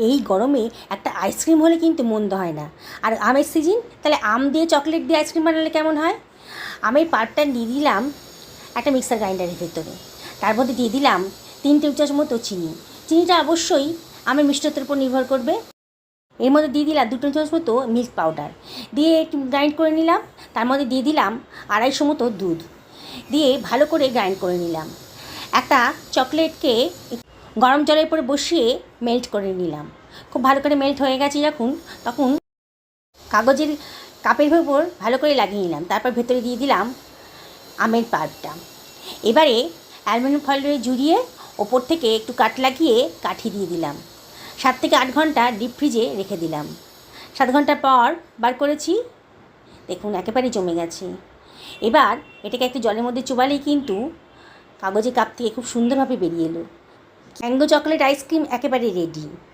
এই গরমে একটা আইসক্রিম হলে কিন্তু মন্দ হয় না। আর আমের সিজন, তাহলে আম দিয়ে চকলেট দিয়ে আইসক্রিম বানালে কেমন হয়? আমের পাল্পটা দিয়ে দিলাম একটা মিক্সার গ্রাইন্ডারের ভেতরে। তার মধ্যে দিয়ে দিলাম 3 টেবিল চামচ মতো চিনি। চিনিটা অবশ্যই আমের মিষ্টতার উপর নির্ভর করবে। এর মধ্যে দিয়ে দিলাম 2 টেবিল চামচ মতো মিল্ক পাউডার, দিয়ে একটু গ্রাইন্ড করে নিলাম। তার মধ্যে দিয়ে দিলাম 250 মতো দুধ, দিয়ে ভালো করে গ্রাইন্ড করে নিলাম। একটা চকলেটকে গরম জলের উপরে বসিয়ে মেল্ট করে নিলাম। খুব ভালো করে মেল্ট হয়ে গেছে যখন, তখন কাগজের কাপের ভেতর ভালো করে লাগিয়ে নিলাম। তারপর ভেতরে দিয়ে দিলাম আমের পাল্পটা। এবারে অ্যালুমিনিয়াম ফয়েলে জুড়িয়ে ওপর থেকে একটু কাঠ লাগিয়ে কাঠি দিয়ে দিলাম। 7 থেকে 8 ঘন্টা ডিপ ফ্রিজে রেখে দিলাম। 7 ঘন্টা পর বার করেছি, দেখুন একেবারেই জমে গেছে। এবার এটাকে একটু জলের মধ্যে চুবালেই কিন্তু কাগজের কাপ থেকে খুব সুন্দরভাবে বেরিয়ে এলো। ম্যাঙ্গো চকলেট আইসক্রিম একেবারে রেডি।